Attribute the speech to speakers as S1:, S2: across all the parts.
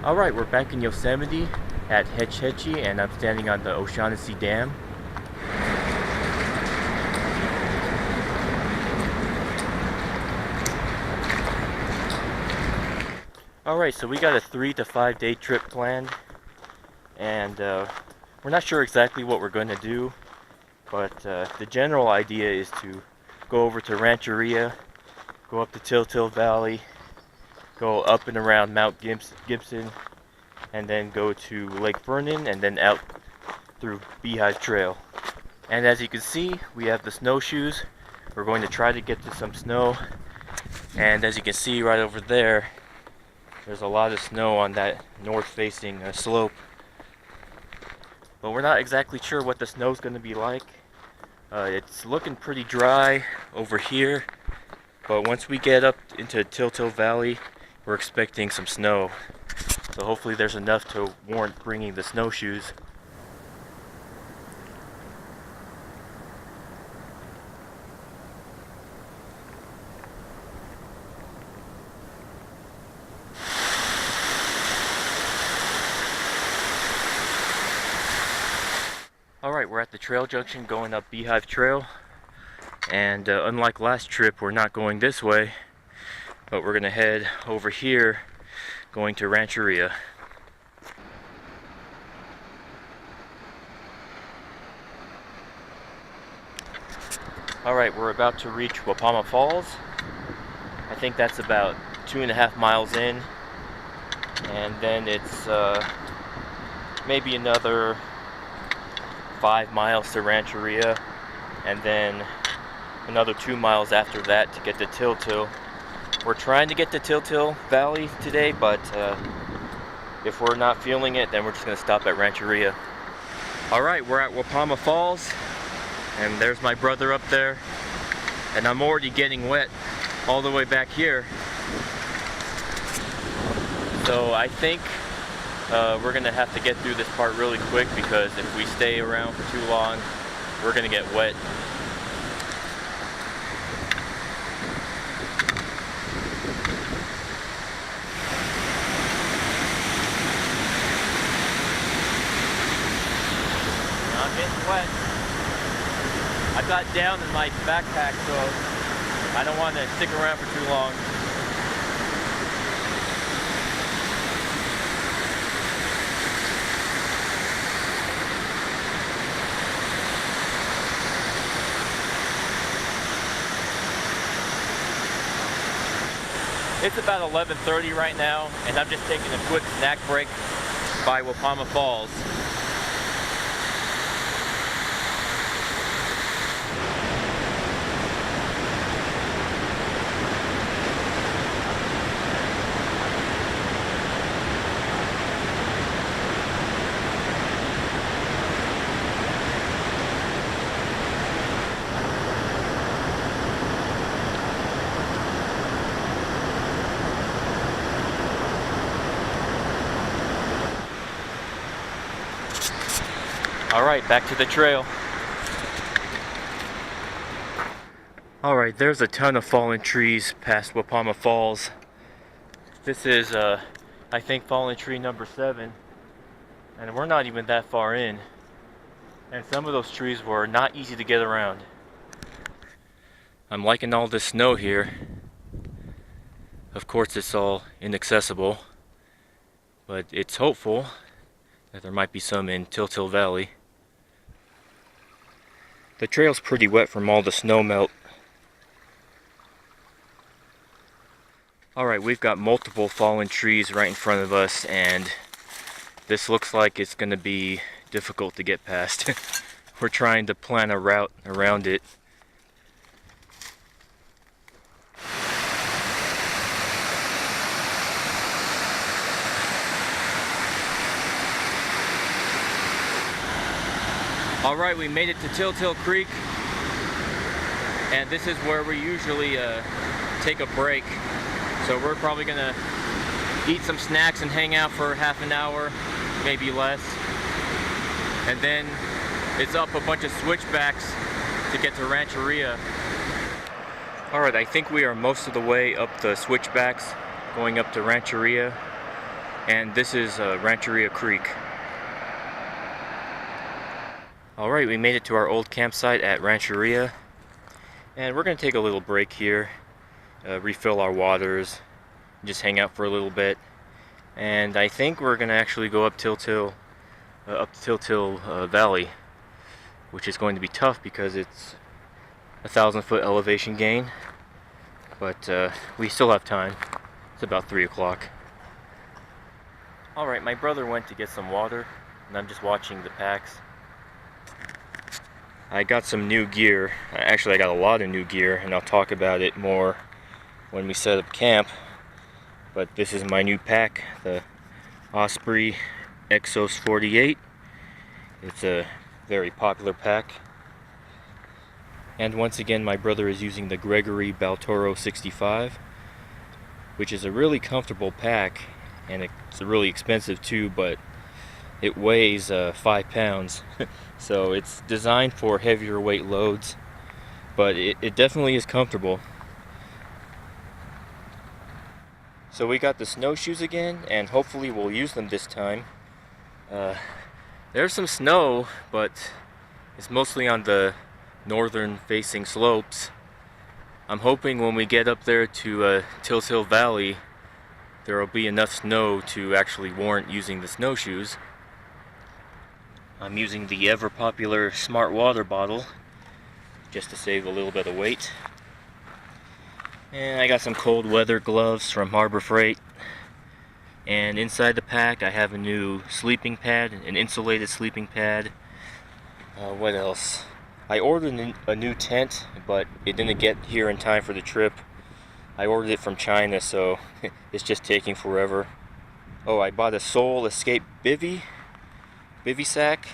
S1: Alright, we're back in Yosemite at Hetch Hetchy, and I'm standing on the O'Shaughnessy Dam. Alright, so we got a 3 to 5 day trip planned, and we're not sure exactly what we're going to do, but the general idea is to go over to Rancheria, go up to Tiltill Valley, go up and around Mount Gibson, and then go to Lake Vernon, and then out through Beehive Trail. And as you can see, we have the snowshoes. We're going to try to get to some snow, and as you can see right over there, there's a lot of snow on that north-facing slope. But we're not exactly sure what the snow's going to be like. It's looking pretty dry over here, but once we get up into Tiltill Valley, we're expecting some snow. So hopefully there's enough to warrant bringing the snowshoes. Alright, we're at the trail junction going up Beehive Trail, and unlike last trip, we're not going this way, but we're going to head over here going to Rancheria. Alright, we're about to reach Wapama Falls. I think that's about 2.5 miles in, and then it's maybe another 5 miles to Rancheria, and then another 2 miles after that to get to Tiltill. We're trying to get to Tiltill Valley today, but if we're not feeling it, then we're just going to stop at Rancheria. Alright, we're at Wapama Falls, and there's my brother up there, and I'm already getting wet all the way back here. So I think we're going to have to get through this part really quick, because if we stay around for too long, we're going to get wet. I'm getting wet. I got down in my backpack, so I don't want to stick around for too long. It's about 11:30 right now, and I'm just taking a quick snack break by Wapama Falls. Alright, back to the trail. Alright, there's a ton of fallen trees past Wapama Falls. This is, I think, fallen tree number 7. And we're not even that far in. And some of those trees were not easy to get around. I'm liking all this snow here. Of course, it's all inaccessible, but it's hopeful that there might be some in Tiltill Valley. The trail's pretty wet from all the snow melt. Alright, we've got multiple fallen trees right in front of us, and this looks like it's going to be difficult to get past. We're trying to plan a route around it. Alright, we made it to Tiltill Creek, and this is where we usually take a break. So we're probably gonna eat some snacks and hang out for half an hour, maybe less. And then it's up a bunch of switchbacks to get to Rancheria. Alright, I think we are most of the way up the switchbacks going up to Rancheria. And this is Rancheria Creek. Alright, we made it to our old campsite at Rancheria. And we're going to take a little break here, refill our waters, just hang out for a little bit. And I think we're going to actually go up Tiltill Valley, which is going to be tough because it's 1,000-foot elevation gain. But we still have time. It's about 3 o'clock. Alright, my brother went to get some water, and I'm just watching the packs. I got some new gear. Actually, I got a lot of new gear, and I'll talk about it more when we set up camp. But this is my new pack, the Osprey Exos 48. It's a very popular pack. And once again, my brother is using the Gregory Baltoro 65, which is a really comfortable pack, and it's really expensive too, but it weighs 5 pounds. So it's designed for heavier weight loads, but it definitely is comfortable. So we got the snowshoes again, and hopefully we'll use them this time. There's some snow, but it's mostly on the northern facing slopes. I'm hoping when we get up there to Tiltill Valley, there will be enough snow to actually warrant using the snowshoes. I'm using the ever popular Smart Water bottle just to save a little bit of weight. And I got some cold weather gloves from Harbor Freight. And inside the pack I have a new sleeping pad, an insulated sleeping pad. What else? I ordered a new tent, but it didn't get here in time for the trip. I ordered it from China, so it's just taking forever. Oh, I bought a Soul Escape bivy sack,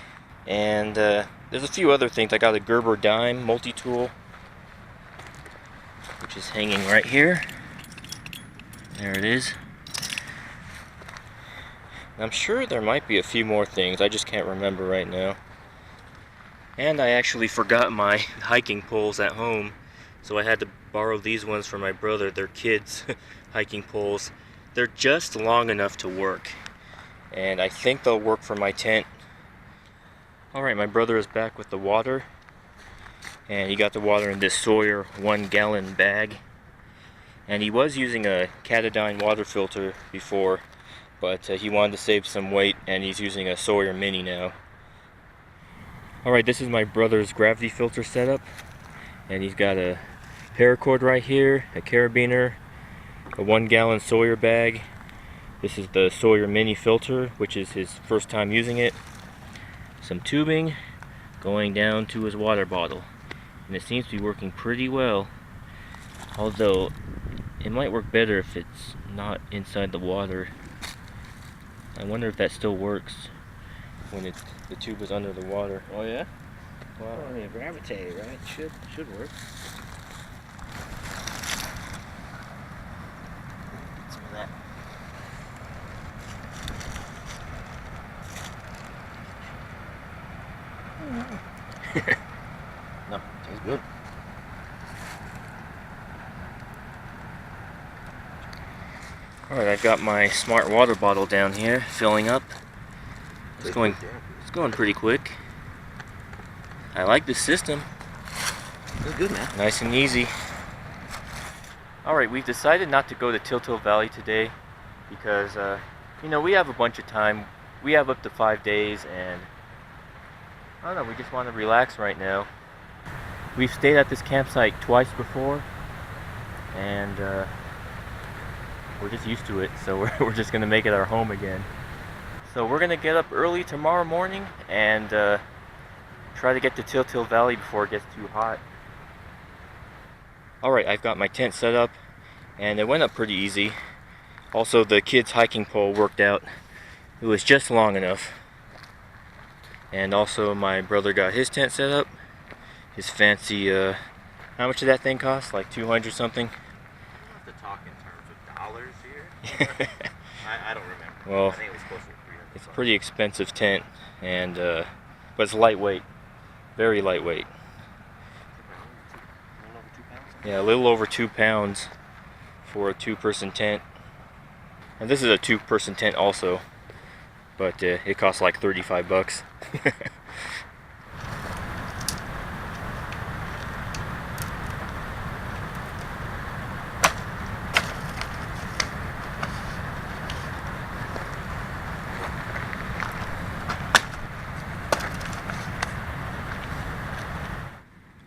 S1: and there's a few other things. I got a Gerber dime multi-tool, which is hanging right here. There it is. I'm sure there might be a few more things, I just can't remember right now. And I actually forgot my hiking poles at home, so I had to borrow these ones from my brother. They're kids' hiking poles. They're just long enough to work, and I think they'll work for my tent. Alright, my brother is back with the water, and he got the water in this Sawyer 1-gallon bag. And he was using a Katadyn water filter before, but he wanted to save some weight, and he's using a Sawyer Mini now. Alright, this is my brother's gravity filter setup, and he's got a paracord right here, a carabiner, a 1-gallon Sawyer bag. This is the Sawyer Mini filter, which is his first time using it. Some tubing going down to his water bottle, and it seems to be working pretty well, although it might work better if it's not inside the water. I wonder if that still works when the tube is under the water.
S2: Oh yeah?
S1: Wow.
S2: Well, they gravitate, right? Should work.
S1: Some of that.
S2: No, tastes good.
S1: Alright, I've got my Smart Water bottle down here, filling up. It's going pretty quick. I like this system.
S2: It's good, man.
S1: Nice and easy. Alright, we've decided not to go to Tiltill Valley today because, you know, we have a bunch of time. We have up to 5 days, and I don't know, we just want to relax right now. We've stayed at this campsite twice before, and we're just used to it, so we're just going to make it our home again. So we're going to get up early tomorrow morning and try to get to Tiltill Valley before it gets too hot. Alright, I've got my tent set up, and it went up pretty easy. Also, the kids' hiking pole worked out. It was just long enough. And also, my brother got his tent set up. His fancy, how much did that thing cost? Like 200 something?
S2: I don't have to talk in terms of dollars here. I don't remember.
S1: Well,
S2: I think it was closer to 300.
S1: it's a pretty expensive tent, and but it's lightweight. Very lightweight.
S2: A little over 2 pounds?
S1: Yeah, a little over 2 pounds for a 2-person tent. And this is a 2-person tent also, but it costs like 35 bucks.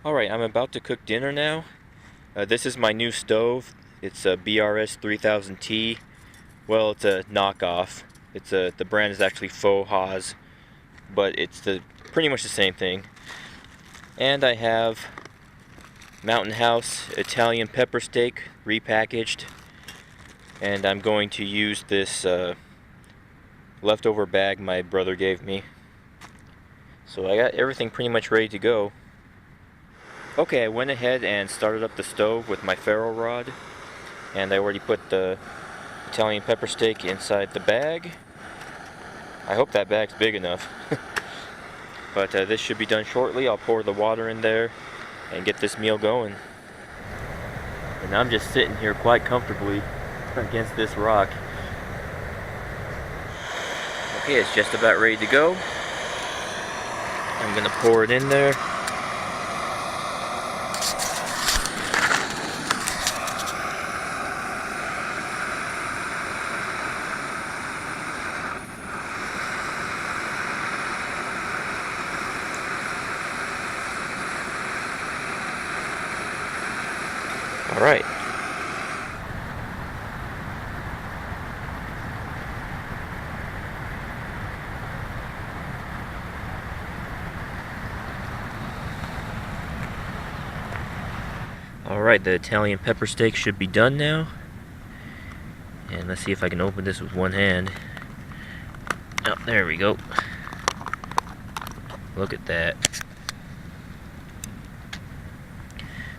S1: Alright, I'm about to cook dinner now. This is my new stove. It's a BRS 3000T. Well, it's a knockoff. The brand is actually Faux Haas, but it's pretty much the same thing. And I have Mountain House Italian pepper steak repackaged, and I'm going to use this leftover bag my brother gave me. So I got everything pretty much ready to go. Okay, I went ahead and started up the stove with my ferro rod, and I already put the Italian pepper steak inside the bag. I hope that bag's big enough. But this should be done shortly. I'll pour the water in there and get this meal going. And I'm just sitting here quite comfortably against this rock. Okay, it's just about ready to go. I'm gonna pour it in there. All right. Alright, the Italian pepper steak should be done now. And let's see if I can open this with one hand. Oh, there we go. Look at that.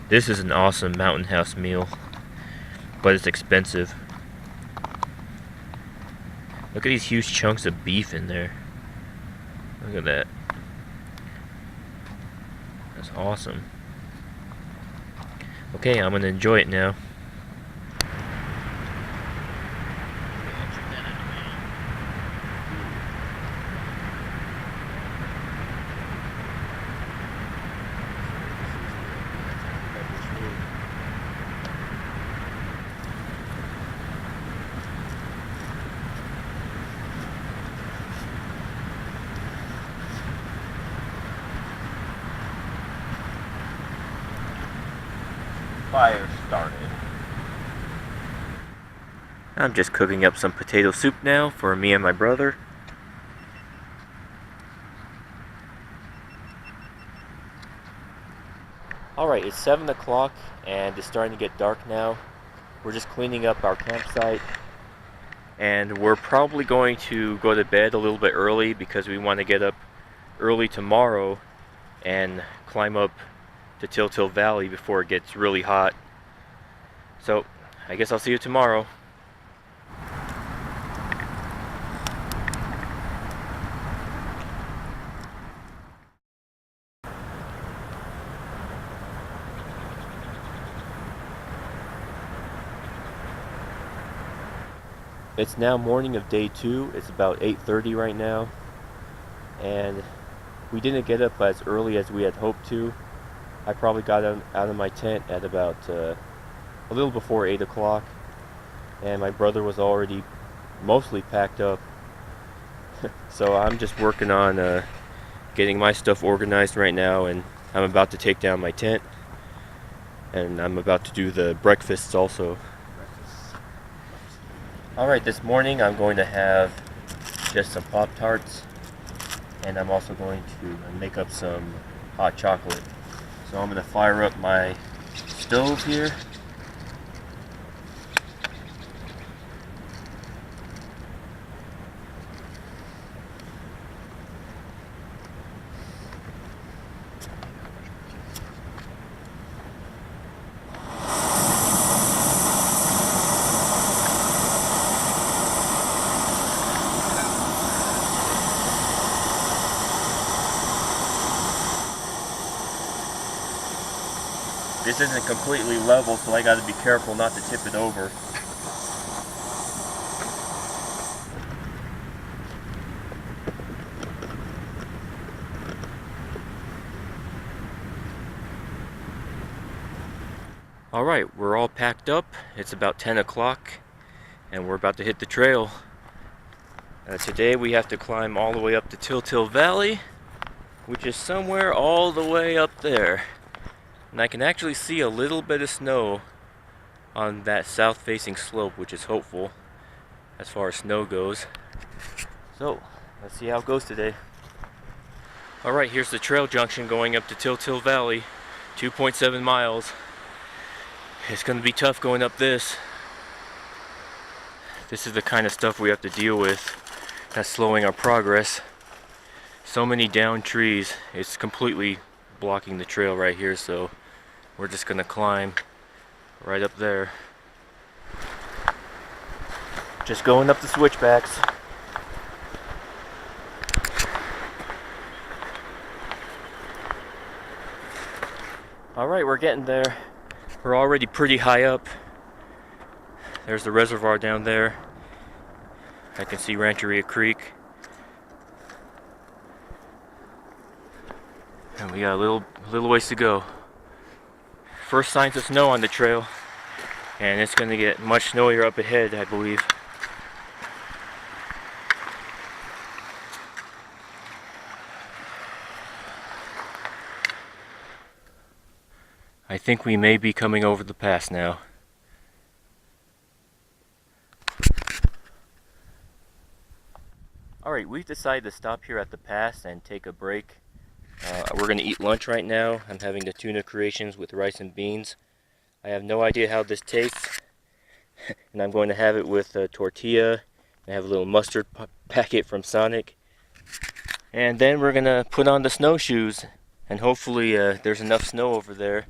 S1: This is an awesome Mountain House meal, but it's expensive. Look at these huge chunks of beef in there. Look at that. That's awesome. Okay, I'm gonna enjoy it now.
S2: Fire started.
S1: I'm just cooking up some potato soup now for me and my brother. Alright, it's 7 o'clock and it's starting to get dark now. We're just cleaning up our campsite. And we're probably going to go to bed a little bit early because we want to get up early tomorrow and climb up to Tiltill Valley before it gets really hot. So, I guess I'll see you tomorrow. It's now morning of day 2. It's about 8:30 right now. And we didn't get up as early as we had hoped to. I probably got out of my tent at about a little before 8 o'clock, and my brother was already mostly packed up. So I'm just working on getting my stuff organized right now, and I'm about to take down my tent, and I'm about to do the breakfasts also. Alright, this morning I'm going to have just some Pop-Tarts, and I'm also going to make up some hot chocolate. So I'm going to fire up my stove here. This isn't completely level, so I got to be careful not to tip it over. Alright, we're all packed up. It's about 10 o'clock and we're about to hit the trail. Today we have to climb all the way up to Tiltill Valley, which is somewhere all the way up there. And I can actually see a little bit of snow on that south-facing slope, which is hopeful as far as snow goes. So, let's see how it goes today. Alright, here's the trail junction going up to Tiltill Valley, 2.7 miles. It's going to be tough going up this. This is the kind of stuff we have to deal with that's slowing our progress. So many down trees, it's completely blocking the trail right here, so we're just going to climb right up there. Just going up the switchbacks. Alright, we're getting there. We're already pretty high up. There's the reservoir down there. I can see Rancheria Creek. And we got a little ways to go. First signs of snow on the trail. And it's going to get much snowier up ahead, I believe. I think we may be coming over the pass now. Alright, we've decided to stop here at the pass and take a break. We're going to eat lunch right now. I'm having the tuna creations with rice and beans. I have no idea how this tastes. And I'm going to have it with a tortilla. I have a little mustard packet from Sonic. And then we're going to put on the snowshoes. And hopefully there's enough snow over there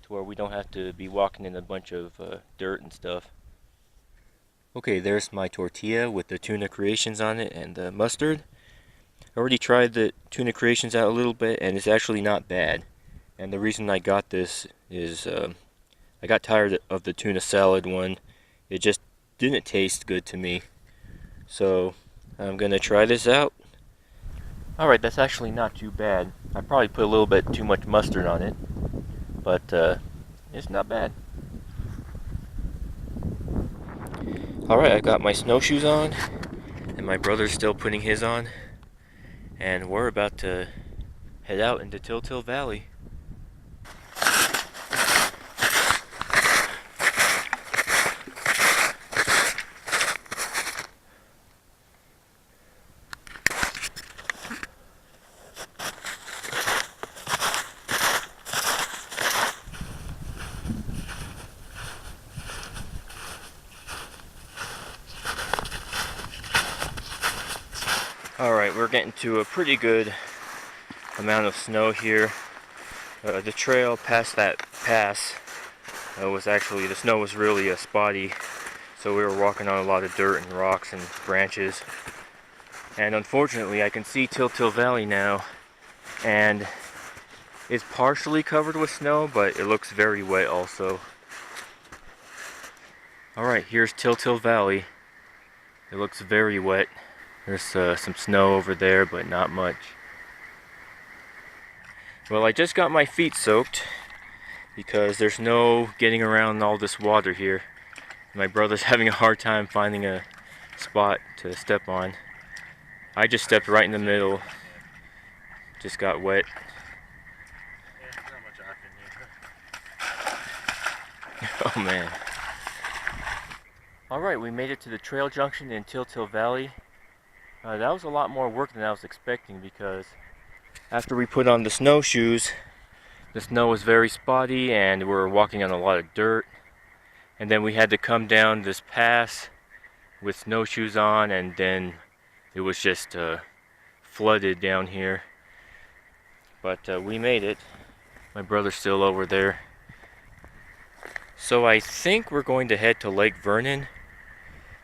S1: to where we don't have to be walking in a bunch of dirt and stuff. Okay, there's my tortilla with the tuna creations on it and the mustard. I already tried the tuna creations out a little bit and it's actually not bad. And the reason I got this is I got tired of the tuna salad one. It just didn't taste good to me. So I'm gonna try this out. Alright, that's actually not too bad. I probably put a little bit too much mustard on it, but it's not bad. Alright, I got my snowshoes on, and my brother's still putting his on, and we're about to head out into Tiltill Valley. Alright, we're getting to a pretty good amount of snow here. The trail past that pass the snow was really spotty, so we were walking on a lot of dirt and rocks and branches. And unfortunately, I can see Tiltill Valley now, and it's partially covered with snow, but it looks very wet also. Alright, here's Tiltill Valley. It looks very wet. There's some snow over there, but not much. Well, I just got my feet soaked because there's no getting around all this water here. My brother's having a hard time finding a spot to step on. I just stepped right in the middle. Just got wet. Oh man. Alright, we made it to the trail junction in Tiltill Valley. That was a lot more work than I was expecting because after we put on the snowshoes, the snow was very spotty and we were walking on a lot of dirt. And then we had to come down this pass with snowshoes on, and then it was just flooded down here. But we made it. My brother's still over there. So I think we're going to head to Lake Vernon,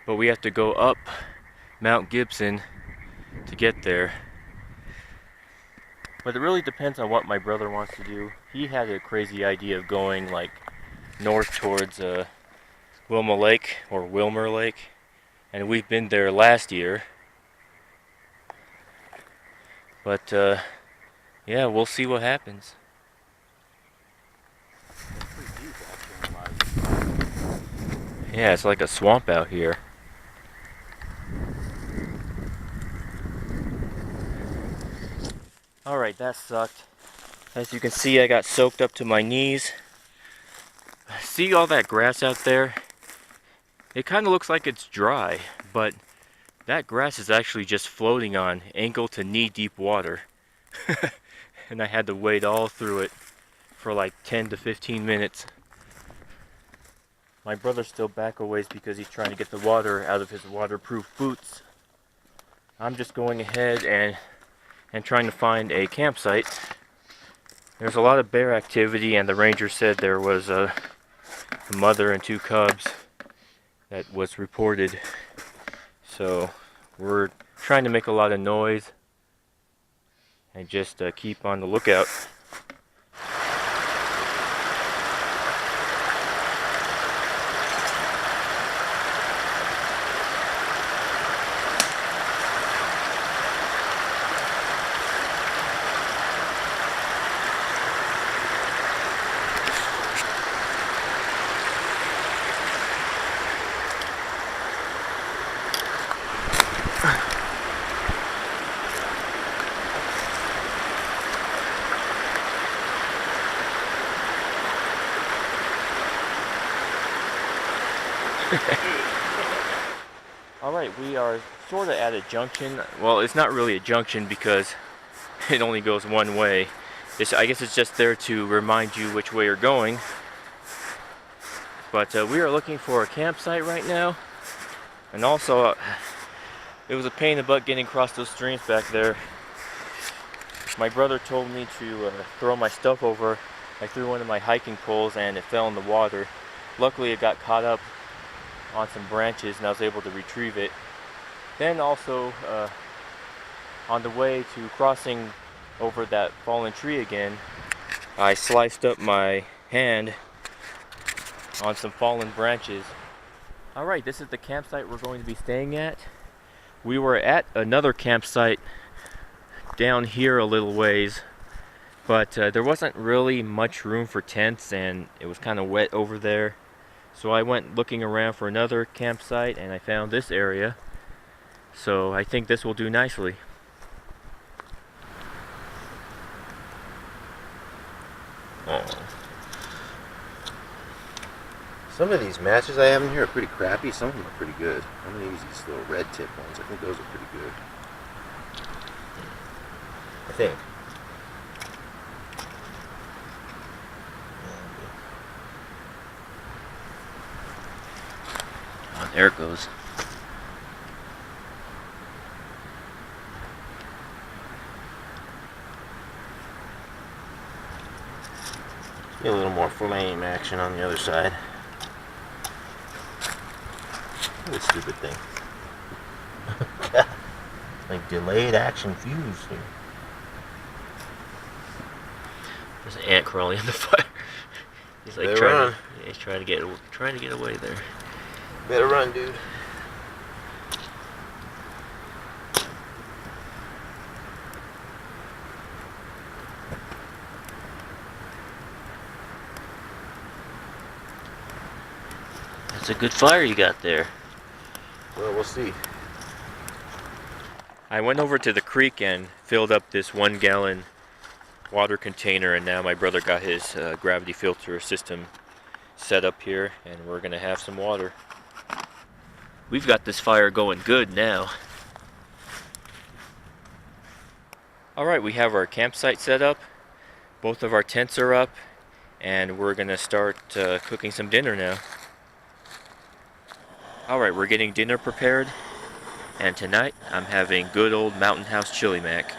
S1: but we have to go up Mount Gibson to get there. But it really depends on what my brother wants to do. He had a crazy idea of going like north towards Wilma Lake or Wilmer Lake, and we've been there last year. But yeah, we'll see what happens.
S2: It's pretty deep actually in
S1: Yeah, it's like a swamp out here. Alright, that sucked. As you can see, I got soaked up to my knees. See all that grass out there? It kind of looks like it's dry, but that grass is actually just floating on ankle to knee deep water. And I had to wade all through it for like 10 to 15 minutes. My brother's still back a ways because he's trying to get the water out of his waterproof boots. I'm just going ahead and trying to find a campsite. There's a lot of bear activity, and the ranger said there was a mother and 2 cubs that was reported. So we're trying to make a lot of noise and just keep on the lookout. Alright, we are sort of at a junction. Well, it's not really a junction because it only goes one way. I guess it's just there to remind you which way you're going. But we are looking for a campsite right now. And also, it was a pain in the butt getting across those streams back there. My brother told me to throw my stuff over. I threw one of my hiking poles and it fell in the water. Luckily, it got caught up on some branches and I was able to retrieve it. Then also, on the way to crossing over that fallen tree again, I sliced up my hand on some fallen branches. Alright, this is the campsite we're going to be staying at. We were at another campsite down here a little ways, but there wasn't really much room for tents and it was kind of wet over there. So I went looking around for another campsite and I found this area. So I think this will do nicely.
S3: Oh. Some of these matches I have in here are pretty crappy. Some of them are pretty good. I'm going to use these little red tip ones. I think those are pretty good. I think.
S1: Oh, there it goes.
S3: Get a little more flame action on the other side. Look at this stupid thing. Like delayed action fuse here.
S1: There's an ant crawling in the fire. He's like he's trying to get away there.
S3: Better run, dude.
S1: That's a good fire you got there.
S3: Well, we'll see.
S1: I went over to the creek and filled up this 1-gallon water container, and now my brother got his gravity filter system set up here, and we're gonna have some water. We've got this fire going good now. Alright, we have our campsite set up. Both of our tents are up, and we're gonna start cooking some dinner now. Alright, we're getting dinner prepared, and tonight I'm having good old Mountain House Chili Mac.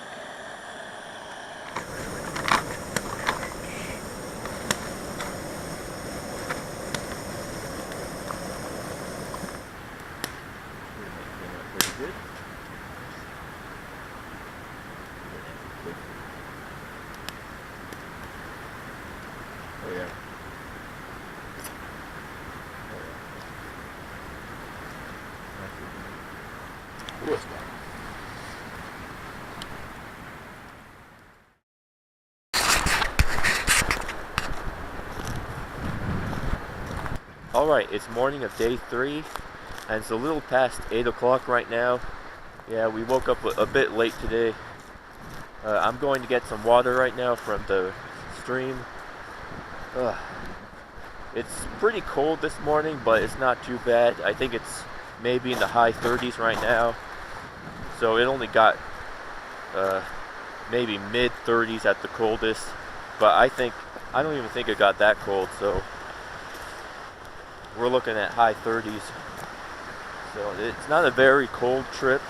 S1: Alright, it's morning of day 3, and it's a little past 8 o'clock right now. Yeah, we woke up a bit late today. I'm going to get some water right now from the stream. It's pretty cold this morning, but it's not too bad. I think it's maybe in the high 30s right now. So it only got maybe mid 30s at the coldest. But I don't even think it got that cold, so we're looking at high 30s. So it's not a very cold trip,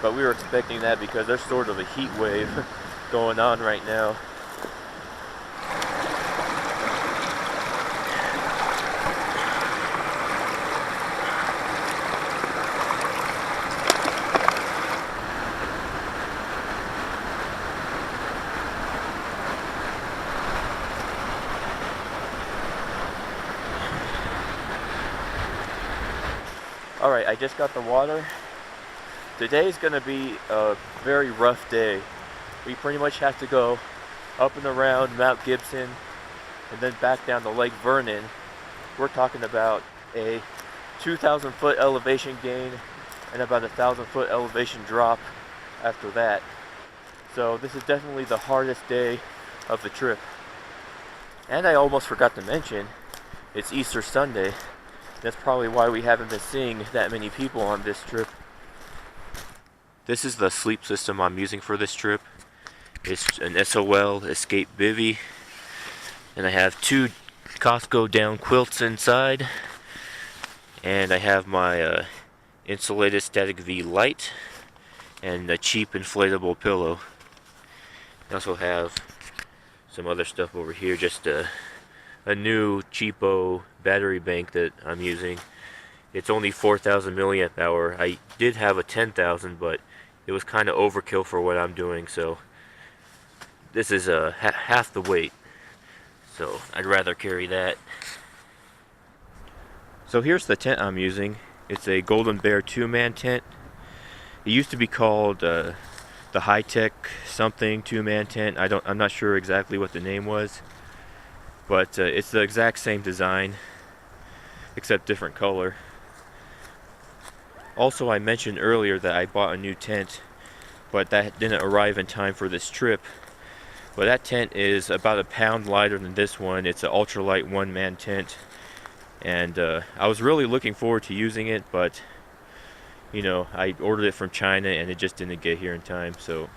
S1: but we were expecting that because there's sort of a heat wave going on right now. Alright, I just got the water. Today's gonna be a very rough day. We pretty much have to go up and around Mount Gibson and then back down to Lake Vernon. We're talking about a 2,000 foot elevation gain and about a 1,000 foot elevation drop after that. So this is definitely the hardest day of the trip. And I almost forgot to mention, it's Easter Sunday. That's probably why we haven't been seeing that many people on this trip. This is the sleep system I'm using for this trip. It's an SOL Escape Bivy. And I have 2 Costco down quilts inside. And I have my insulated Static V light. And a cheap inflatable pillow. I also have some other stuff over here. Just a new cheapo battery bank that I'm using. It's only 4,000 milliamp hour. I did have a 10,000, but it was kind of overkill for what I'm doing, so this is half the weight, so I'd rather carry that. So here's the tent I'm using. It's a Golden Bear 2-man tent. It used to be called the high-tech something 2-man tent. I'm not sure exactly what the name was, but it's the exact same design except different color. Also, I mentioned earlier that I bought a new tent, but that didn't arrive in time for this trip. But that tent is about a pound lighter than this one. It's an ultralight 1-man tent, and I was really looking forward to using it, but you know, I ordered it from China and it just didn't get here in time, so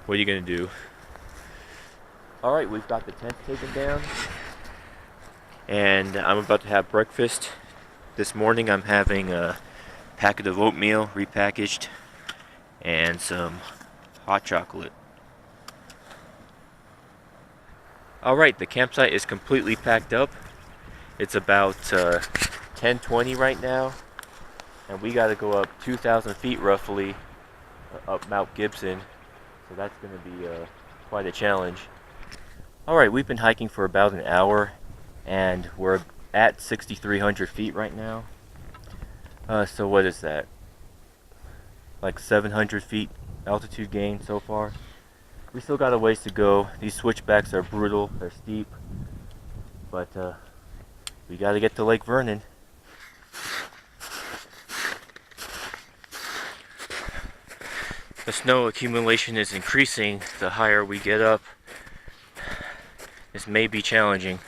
S1: what are you gonna do? Alright, we've got the tent taken down, and I'm about to have breakfast. This morning I'm having a packet of oatmeal repackaged and some hot chocolate. Alright, the campsite is completely packed up. It's about 10:20 right now, and we got to go up 2,000 feet roughly up Mount Gibson, so that's going to be quite a challenge. Alright, we've been hiking for about an hour, and we're at 6,300 feet right now. So what is that? Like 700 feet altitude gain so far. We still got a ways to go. These switchbacks are brutal, they're steep, but we got to get to Lake Vernon. The snow accumulation is increasing the higher we get up. This may be challenging.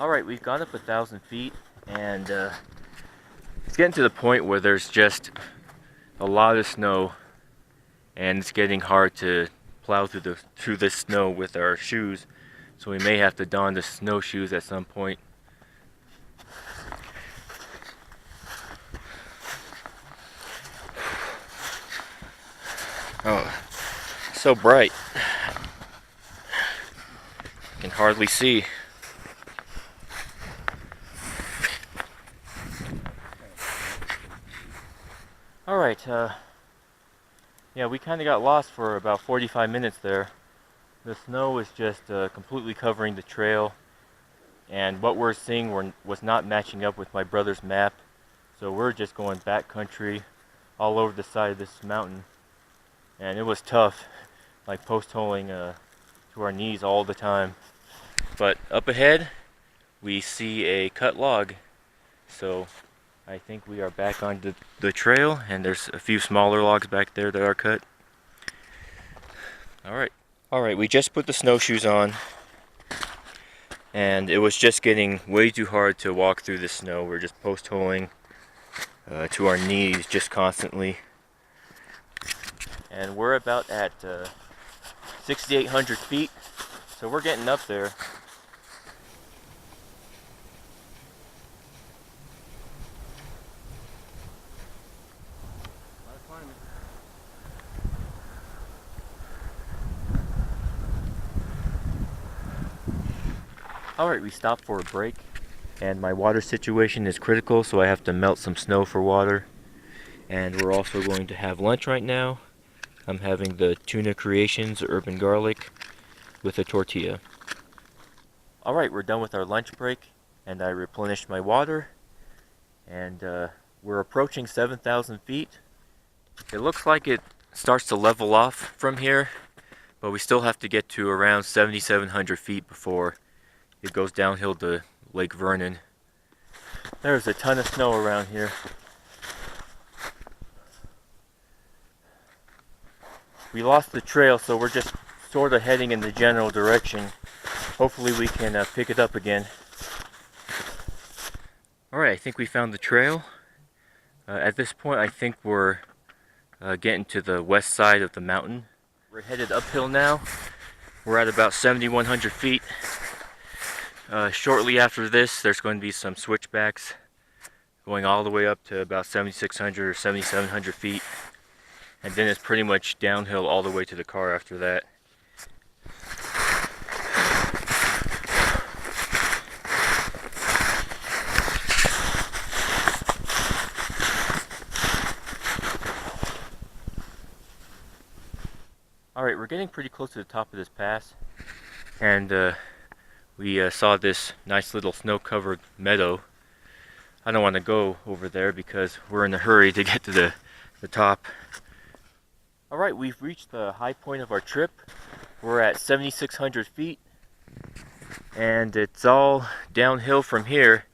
S1: Alright, we've gone up 1,000 feet, and it's getting to the point where there's just a lot of snow, and it's getting hard to plow through this snow with our shoes, so we may have to don the snowshoes at some point. Oh, so bright. I can hardly see. Alright, yeah, we kind of got lost for about 45 minutes there. The snow was just completely covering the trail, and what we're seeing was not matching up with my brother's map, So we're just going backcountry all over the side of this mountain. And it was tough, like post-holing to our knees all the time. But up ahead, we see a cut log. So I think we are back on the trail, and there's a few smaller logs back there that are cut. Alright, we just put the snowshoes on, and it was just getting way too hard to walk through the snow. We're just post-holing to our knees just constantly. And we're about at 6,800 feet, so we're getting up there. Alright, we stopped for a break, and my water situation is critical, so I have to melt some snow for water. And we're also going to have lunch right now. I'm having the Tuna Creations Urban Garlic with a tortilla. Alright, we're done with our lunch break, and I replenished my water, and we're approaching 7,000 feet. It looks like it starts to level off from here, but we still have to get to around 7,700 feet before it goes downhill to Lake Vernon. There's a ton of snow around here. We lost the trail, so we're just sort of heading in the general direction. Hopefully we can pick it up again. Alright, I think we found the trail. At this point, I think we're getting to the west side of the mountain. We're headed uphill now. We're at about 7,100 feet. Shortly after this, there's going to be some switchbacks going all the way up to about 7,600 or 7,700 feet. And then it's pretty much downhill all the way to the car after that. Alright, we're getting pretty close to the top of this pass, and we saw this nice little snow-covered meadow. I don't want to go over there because we're in a hurry to get to the top. Alright, we've reached the high point of our trip. We're at 7,600 feet, and it's all downhill from here.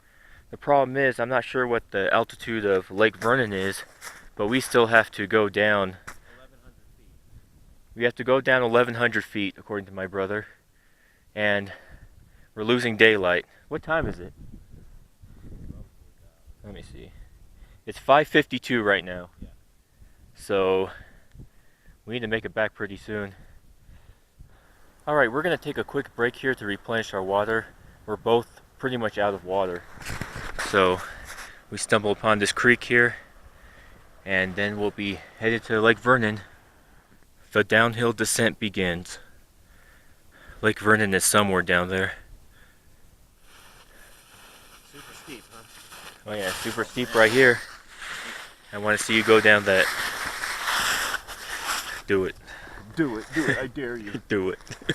S1: The problem is, I'm not sure what the altitude of Lake Vernon is, but we still have to go down.
S2: 1,100 feet.
S1: We have to go down 1,100 feet, according to my brother, and we're losing daylight. What time is it? Let me see. It's 5:52 right now.
S2: Yeah.
S1: So we need to make it back pretty soon. Alright, we're going to take a quick break here to replenish our water. We're both pretty much out of water. So we stumble upon this creek here, and then we'll be headed to Lake Vernon. The downhill descent begins. Lake Vernon is somewhere down there.
S2: Super steep, huh?
S1: Oh yeah, super steep right here. I want to see you go down that. Do it.
S3: Do it, I dare you.
S1: Do it.
S3: Okay,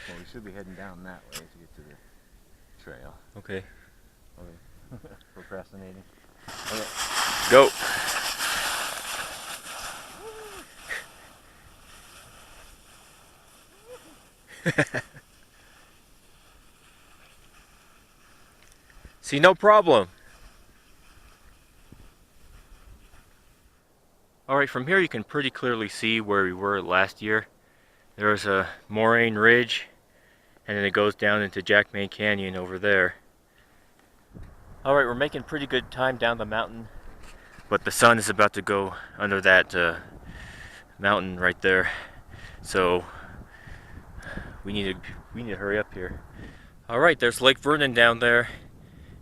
S3: well, we should be heading down that way to get to the trail.
S1: Okay.
S3: Procrastinating.
S1: Okay. Go. See, no problem. Alright, from here you can pretty clearly see where we were last year. There's a moraine ridge, and then it goes down into Jackman Canyon over there. Alright, we're making pretty good time down the mountain, but the sun is about to go under that mountain right there. So we need to hurry up here. Alright, there's Lake Vernon down there,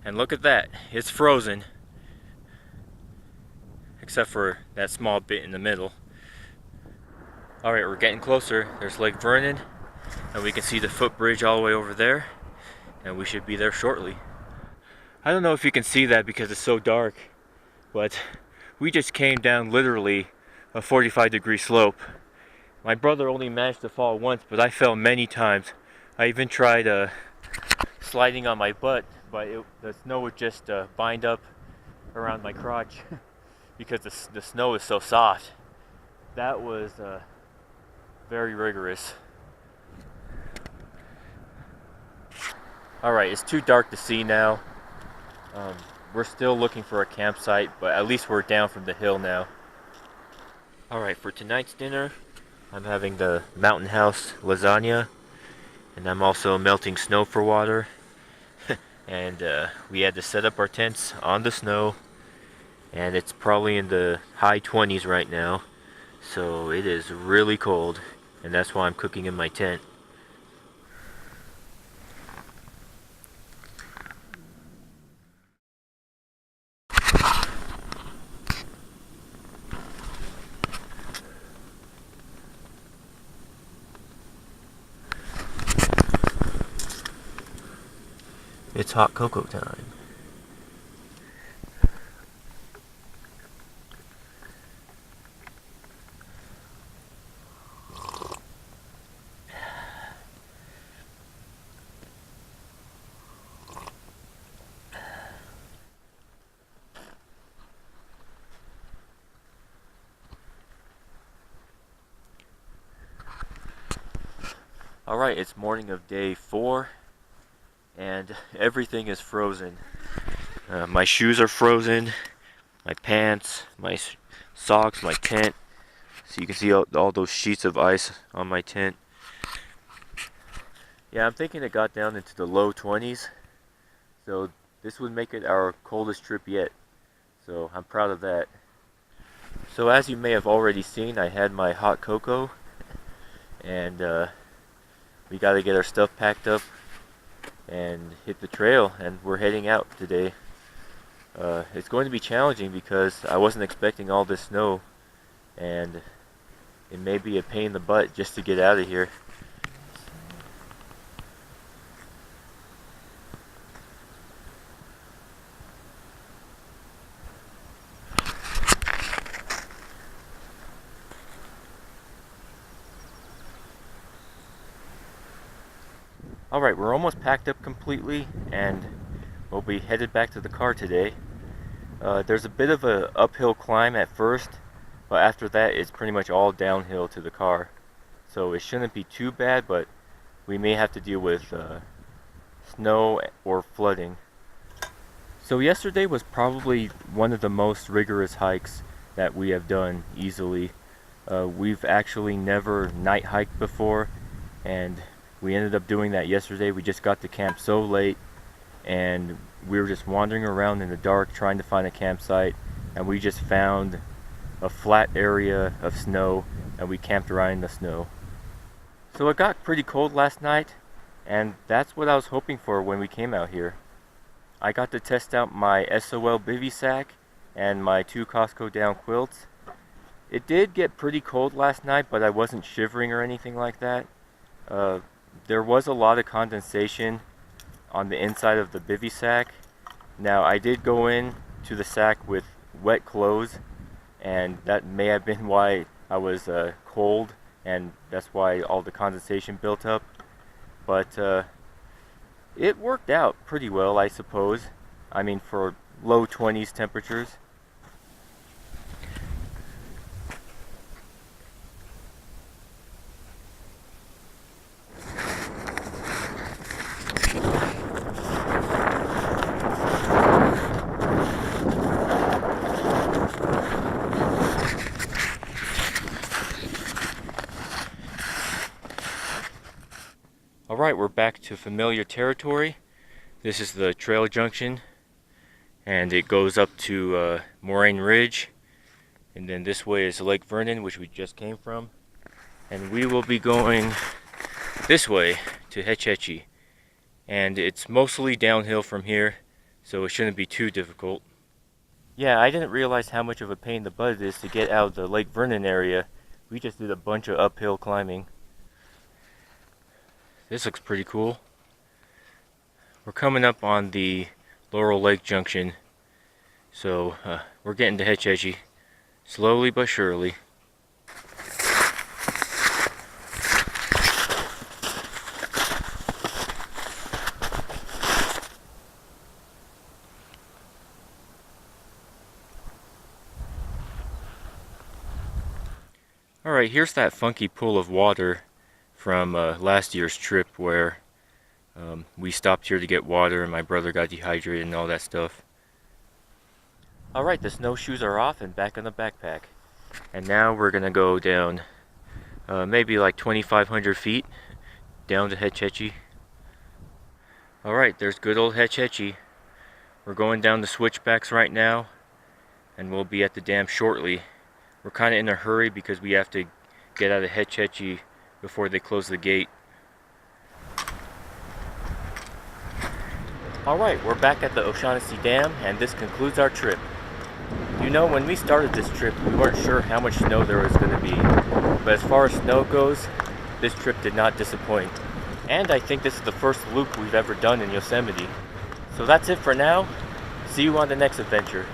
S1: and look at that, it's frozen. Except for that small bit in the middle. Alright, we're getting closer. There's Lake Vernon, and we can see the footbridge all the way over there, and we should be there shortly. I don't know if you can see that because it's so dark, but we just came down literally a 45-degree slope. My brother only managed to fall once, but I fell many times. I even tried sliding on my butt, but the snow would just bind up around my crotch because the snow is so soft. That was very rigorous. Alright, it's too dark to see now. We're still looking for a campsite, but at least we're down from the hill now. Alright, for tonight's dinner, I'm having the Mountain House lasagna, and I'm also melting snow for water. And we had to set up our tents on the snow, and it's probably in the high 20s right now, so it is really cold, and that's why I'm cooking in my tent. It's hot cocoa time. Alright, it's morning of day 4, and everything is frozen. My shoes are frozen, my pants, my socks, my tent. So you can see all those sheets of ice on my tent. Yeah, I'm thinking it got down into the low 20s, so this would make it our coldest trip yet. So I'm proud of that. So as you may have already seen, I had my hot cocoa, and we got to get our stuff packed up and hit the trail, and we're heading out today. It's going to be challenging because I wasn't expecting all this snow, and it may be a pain in the butt just to get out of here. Alright, we're almost packed up completely, and we'll be headed back to the car today. There's a bit of an uphill climb at first, but after that it's pretty much all downhill to the car. So it shouldn't be too bad, but we may have to deal with snow or flooding. So yesterday was probably one of the most rigorous hikes that we have done easily. We've actually never night hiked before, and we ended up doing that yesterday. We just got to camp so late, and we were just wandering around in the dark trying to find a campsite, and we just found a flat area of snow, and we camped around in the snow. So it got pretty cold last night, and that's what I was hoping for when we came out here. I got to test out my SOL bivy sack and my 2 Costco down quilts. It did get pretty cold last night, but I wasn't shivering or anything like that. There was a lot of condensation on the inside of the bivy sack. Now I did go in to the sack with wet clothes, and that may have been why I was cold, and that's why all the condensation built up. But it worked out pretty well, I suppose. I mean, for low 20s temperatures. Alright, we're back to familiar territory. This is the trail junction, and it goes up to Moraine Ridge, and then this way is Lake Vernon, which we just came from, and we will be going this way to Hetch Hetchy, and it's mostly downhill from here, so it shouldn't be too difficult. Yeah, I didn't realize how much of a pain in the butt it is to get out of the Lake Vernon area. We just did a bunch of uphill climbing. This looks pretty cool. We're coming up on the Laurel Lake Junction, so we're getting to Hetch Hetchy slowly but surely. Alright, here's that funky pool of water from last year's trip where we stopped here to get water and my brother got dehydrated and all that stuff. Alright, the snowshoes are off and back in the backpack. And now we're gonna go down maybe like 2,500 feet down to Hetch Hetchy. Alright, there's good old Hetch Hetchy. We're going down the switchbacks right now and we'll be at the dam shortly. We're kind of in a hurry because we have to get out of Hetch Hetchy before they close the gate. Alright, we're back at the O'Shaughnessy Dam and this concludes our trip. You know, when we started this trip, we weren't sure how much snow there was going to be. But as far as snow goes, this trip did not disappoint. And I think this is the first loop we've ever done in Yosemite. So that's it for now. See you on the next adventure.